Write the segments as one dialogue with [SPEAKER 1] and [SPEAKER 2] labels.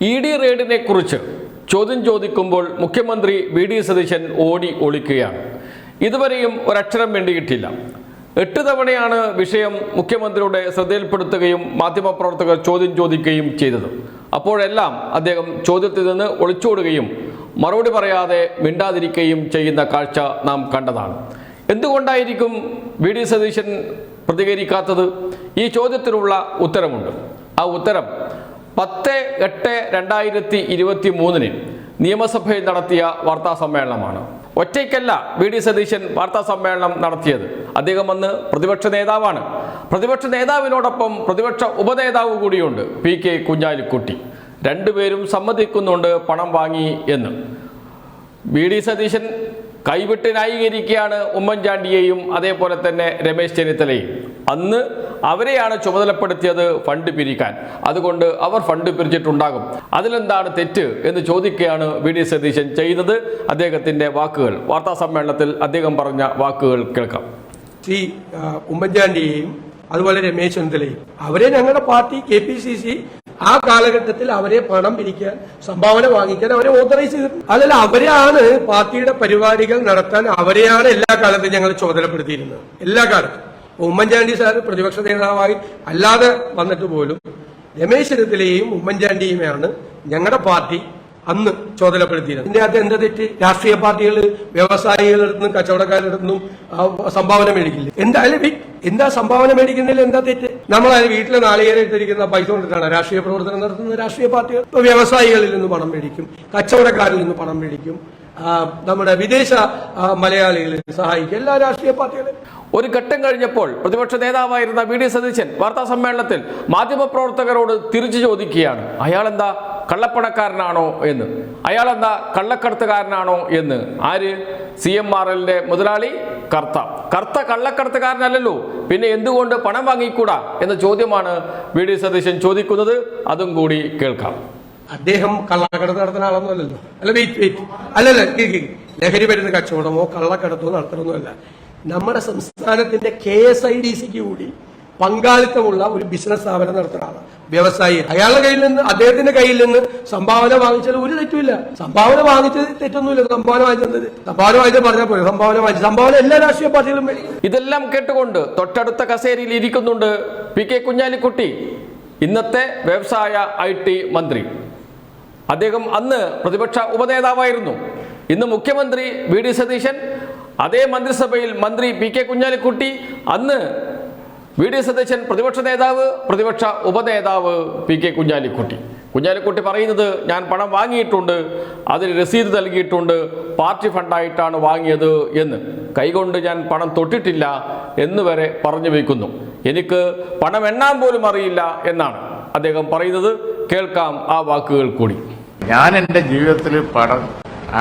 [SPEAKER 1] ED റെയ്ഡിനെ കുറിച്ച് ചോദ്യം ചോദിക്കുമ്പോൾ മുഖ്യമന്ത്രി വി.ഡി. സതീശൻ ഓടി ഒളിക്കുകയാണ്. ഇതുവരെയും ഒരക്ഷരം വേണ്ടിയിട്ടില്ല. 8 തവണയാണ് വിഷയം മുഖ്യമന്ത്രിയുടെ ശ്രദ്ധയിൽപ്പെടുത്തുകയും മാധ്യമപ്രവർത്തകർ ചോദ്യം ചോദിക്കുകയും ചെയ്തത്. അപ്പോഴെല്ലാം അദ്ദേഹം ചോദ്യത്തിൽ നിന്ന് ഒളിച്ചോടുകയും മറുപടി പറയാതെ മിണ്ടാതിരിക്കുകയും ചെയ്യുന്ന കാഴ്ച നാം കണ്ടതാണ്. എന്തുകൊണ്ടായിരിക്കും വി.ഡി. സതീശൻ പ്രതികരിക്കാത്തത്? ഈ ചോദ്യത്തിനുള്ള ഉത്തരമുണ്ട്. ആ ഉത്തരം 10/8/2023 നിയമസഭയിൽ നടത്തിയ വാർത്താ സമ്മേളനമാണ്. ഒറ്റയ്ക്കല്ല വി.ഡി. സതീശൻ വാർത്താ സമ്മേളനം നടത്തിയത്. അദ്ദേഹം അന്ന് പ്രതിപക്ഷ നേതാവാണ്. പ്രതിപക്ഷ നേതാവിനോടൊപ്പം പ്രതിപക്ഷ ഉപനേതാവ് കൂടിയുണ്ട് P.K. കുഞ്ഞാലിക്കുട്ടി. രണ്ടുപേരും സമ്മതിക്കുന്നുണ്ട് പണം വാങ്ങി എന്ന്. വി.ഡി. സതീശൻ കൈവിട്ട് ന്യായീകരിക്കുകയാണ് ഉമ്മൻചാണ്ടിയെയും അതേപോലെ തന്നെ രമേശ് ചെന്നിത്തലയും. അന്ന് അവരെയാണ് ചുമതലപ്പെടുത്തിയത് ഫണ്ട് പിരിക്കാൻ. അതുകൊണ്ട് അവർ ഫണ്ട് പിരിച്ചിട്ടുണ്ടാകും, അതിലെന്താണ് തെറ്റ് എന്ന് ചോദിക്കുകയാണ് വി.ഡി. സതീശൻ ചെയ്യുന്നത്. അദ്ദേഹത്തിന്റെ വാക്കുകൾ, വാർത്താ സമ്മേളനത്തിൽ അദ്ദേഹം പറഞ്ഞ വാക്കുകൾ കേൾക്കാം.
[SPEAKER 2] ശ്രീ ഉമ്മൻചാണ്ടിയെയും അതുപോലെ രമേശ് ചെന്നിത്തലയും അവരെ ഞങ്ങളുടെ പാർട്ടി KPCC ആ കാലഘട്ടത്തിൽ അവരെ പണം പിരിക്കാൻ, സംഭാവന വാങ്ങിക്കാൻ അവരെ ഓതറൈസ് ചെയ്തിട്ടുണ്ട്. അതല്ല, അവരെയാണ് പാർട്ടിയുടെ പരിപാടികൾ നടത്താൻ അവരെയാണ് എല്ലാ കാലത്തും ഞങ്ങൾ ചുമതലപ്പെടുത്തിയിരുന്നത്. എല്ലാ കാലത്തും ഉമ്മൻചാണ്ടി സാർ പ്രതിപക്ഷ നേതാവായി അല്ലാതെ വന്നിട്ട് പോലും രമേശ് ചെന്നിത്തലയെയും ഉമ്മൻചാണ്ടിയുമാണ് ഞങ്ങളുടെ പാർട്ടി അന്ന് ചുമതലപ്പെടുത്തിയിരുന്നത്. ഇതിന്റെ അകത്ത് എന്താ തെറ്റ്? രാഷ്ട്രീയ പാർട്ടികൾ വ്യവസായികളെടുത്തും കച്ചവടക്കാരെടുത്തും സംഭാവന മേടിക്കില്ല. എന്താ സംഭാവന മേടിക്കുന്നതിൽ എന്താ തെറ്റ്? നമ്മളത് വീട്ടിലെ നാളികേരം എടുത്തിരിക്കുന്ന പൈസ കൊണ്ടിട്ടാണ് രാഷ്ട്രീയ പ്രവർത്തനം നടത്തുന്ന രാഷ്ട്രീയ പാർട്ടികൾ. ഇപ്പൊ വ്യവസായികളിൽ നിന്ന് പണം മേടിക്കും, കച്ചവടക്കാരിൽ നിന്ന് പണം മേടിക്കും, നമ്മുടെ വിദേശ മലയാളികളെ സഹായിക്കും എല്ലാ രാഷ്ട്രീയ പാർട്ടികളും.
[SPEAKER 1] ഒരു ഘട്ടം കഴിഞ്ഞപ്പോൾ പ്രതിപക്ഷ നേതാവായിരുന്ന വി.ഡി. സതീശൻ വാർത്താ സമ്മേളനത്തിൽ മാധ്യമപ്രവർത്തകരോട് തിരിച്ചു ചോദിക്കുകയാണ്, അയാളെന്താ കള്ളപ്പണക്കാരനാണോ എന്ന്, അയാളെന്താ കള്ളക്കടത്തുകാരനാണോ എന്ന്. ആര്? CMRL മുതലാളി കർത്ത കള്ളക്കടത്തുകാരനല്ലല്ലോ, പിന്നെ എന്തുകൊണ്ട് പണം വാങ്ങിക്കൂടാ എന്ന ചോദ്യമാണ് വി.ഡി. സതീശൻ ചോദിക്കുന്നത്. അതും കൂടി കേൾക്കാം.
[SPEAKER 2] അദ്ദേഹം കള്ളക്കടത്ത് നടത്തുന്ന ആളൊന്നുമല്ലല്ലോ. അല്ലല്ല, ലഹരി മരുന്ന് കച്ചവടമോ കള്ളക്കടത്തോ നടത്തണമെന്നല്ല. നമ്മുടെ സംസ്ഥാനത്തിന്റെ KSIDCക്ക് കൂടി പങ്കാളിത്തമുള്ള ഒരു ബിസിനസ് സ്ഥാപനം നടത്തുന്ന ആളാണ്, വ്യവസായി. അയാളുടെ കയ്യിൽ നിന്ന്, അദ്ദേഹത്തിന്റെ കയ്യിൽ നിന്ന് സംഭാവന വാങ്ങിച്ചത് ഒരു തെറ്റുമില്ല. സംഭാവന വാങ്ങിച്ചത് തെറ്റൊന്നുമില്ല. സംഭാവന വാങ്ങിച്ചത് പറഞ്ഞാൽ പോലെ സംഭാവന എല്ലാ രാഷ്ട്രീയ പാർട്ടികളും മേടിക്കും.
[SPEAKER 1] ഇതെല്ലാം കേട്ടുകൊണ്ട് തൊട്ടടുത്ത കസേരയിൽ ഇരിക്കുന്നുണ്ട് P.K. കുഞ്ഞാലിക്കുട്ടി, ഇന്നത്തെ വ്യവസായ IT മന്ത്രി. അദ്ദേഹം അന്ന് പ്രതിപക്ഷ ഉപനേതാവായിരുന്നു. ഇന്ന് മുഖ്യമന്ത്രി വി.ഡി. സതീശൻ, അതേ മന്ത്രിസഭയിൽ മന്ത്രി P.K. കുഞ്ഞാലിക്കുട്ടി, അന്ന് വി.ഡി. സതീശൻ പ്രതിപക്ഷ നേതാവ്, പ്രതിപക്ഷ ഉപനേതാവ് P.K. കുഞ്ഞാലിക്കുട്ടി പറയുന്നത്, ഞാൻ പണം വാങ്ങിയിട്ടുണ്ട്, അതിന് രസീത് നൽകിയിട്ടുണ്ട്, പാർട്ടി ഫണ്ടായിട്ടാണ് വാങ്ങിയത് എന്ന്. കൈകൊണ്ട് ഞാൻ പണം തൊട്ടിട്ടില്ല എന്ന് വരെ പറഞ്ഞു വയ്ക്കുന്നു. എനിക്ക് പണം എണ്ണാൻ പോലും അറിയില്ല എന്നാണ് അദ്ദേഹം പറയുന്നത്. കേൾക്കാം ആ വാക്കുകൾ കൂടി.
[SPEAKER 3] ഞാൻ എൻ്റെ ജീവിതത്തിൽ പണം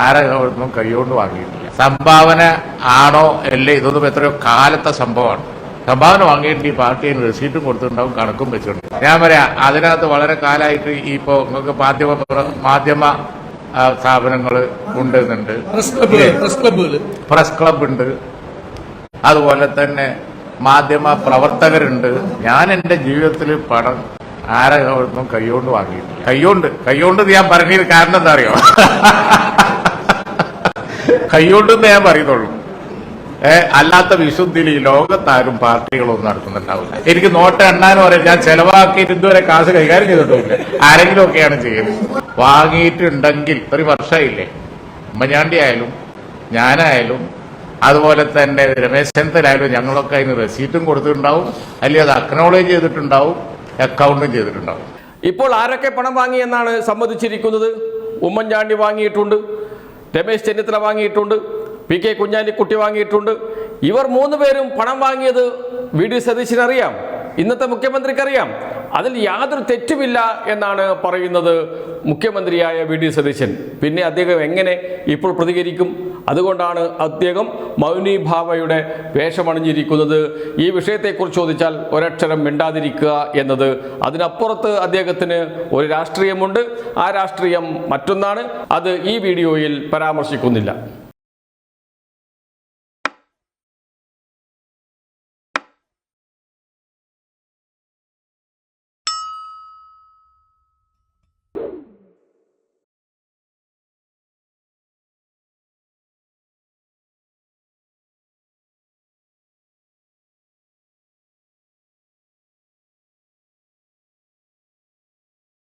[SPEAKER 3] ആരെയൊന്നും കൈകൊണ്ട് വാങ്ങിയിട്ടില്ല. സംഭാവന ആണോ അല്ലേ ഇതൊന്നും എത്രയോ കാലത്തെ സംഭവമാണ്. സംഭാവന വാങ്ങിയിട്ട് ഈ പാർട്ടിയിൽ റെസീറ്റും കൊടുത്തിട്ടുണ്ടാവും, കണക്കും വെച്ചിട്ടുണ്ട്. ഞാൻ പറയാം, അതിനകത്ത് വളരെ കാലമായിട്ട് ഇപ്പോൾ നിങ്ങൾക്ക് മാധ്യമ സ്ഥാപനങ്ങൾ ഉണ്ടെന്നുണ്ട്, പ്രസ് ക്ലബ് ഉണ്ട്, അതുപോലെ തന്നെ മാധ്യമ പ്രവർത്തകരുണ്ട്. ഞാൻ എൻ്റെ ജീവിതത്തിൽ പണം ആരെയൊന്നും കൈകൊണ്ട് വാങ്ങിയിട്ടില്ല. കൈകൊണ്ട് ഞാൻ പറഞ്ഞത് കാരണം എന്താ അറിയോ? കൈകൊണ്ടെന്ന് ഞാൻ പറയുന്നുള്ളൂ. അല്ലാത്ത വിശുദ്ധിയിൽ ഈ ലോകത്താരും പാർട്ടികളൊന്നും നടത്തുന്നുണ്ടാവില്ല. എനിക്ക് നോട്ട് എണ്ണാനും പറയാം, ഞാൻ ചെലവാക്കിയിട്ട് ഇതുവരെ കാശ് കൈകാര്യം ചെയ്തിട്ടില്ല. ആരെങ്കിലും ഒക്കെയാണ് ചെയ്യുന്നത്. വാങ്ങിയിട്ടുണ്ടെങ്കിൽ ഒരു വർഷമായില്ലേ, ഉമ്മൻചാണ്ടി ആയാലും ഞാനായാലും അതുപോലെ തന്നെ രമേശ് ചെന്നിത്തലായാലും ഞങ്ങളൊക്കെ അതിന് റെസീറ്റും കൊടുത്തിട്ടുണ്ടാവും, അല്ലെങ്കിൽ അത് അക്നോളേജ് ചെയ്തിട്ടുണ്ടാവും, അക്കൗണ്ടും ചെയ്തിട്ടുണ്ടാവും.
[SPEAKER 1] ഇപ്പോൾ ആരൊക്കെ പണം വാങ്ങി എന്നാണ് സമ്മതിച്ചിരിക്കുന്നത്? ഉമ്മൻചാണ്ടി വാങ്ങിയിട്ടുണ്ട്, രമേശ് ചെന്നിത്തല വാങ്ങിയിട്ടുണ്ട്, P.K. കുഞ്ഞാലിക്കുട്ടി വാങ്ങിയിട്ടുണ്ട്. ഇവർ 3 പേരും പണം വാങ്ങിയത് വി.ഡി. സതീശന് അറിയാം, ഇന്നത്തെ മുഖ്യമന്ത്രിക്കറിയാം. അതിൽ യാതൊരു തെറ്റുമില്ല എന്നാണ് പറയുന്നത് മുഖ്യമന്ത്രിയായ വി.ഡി. സതീശൻ. പിന്നെ അദ്ദേഹം എങ്ങനെ ഇപ്പോൾ പ്രതികരിക്കും? അതുകൊണ്ടാണ് അദ്ദേഹം മൗനീഭാവയുടെ വേഷമണിഞ്ഞിരിക്കുന്നത്. ഈ വിഷയത്തെക്കുറിച്ച് ചോദിച്ചാൽ ഒരക്ഷരം മിണ്ടാതിരിക്കുക എന്നത്. അതിനപ്പുറത്ത് അദ്ദേഹത്തിന് ഒരു രാഷ്ട്രീയമുണ്ട്. ആ രാഷ്ട്രീയം മറ്റൊന്നാണ്. അത് ഈ വീഡിയോയിൽ പരാമർശിക്കുന്നില്ല.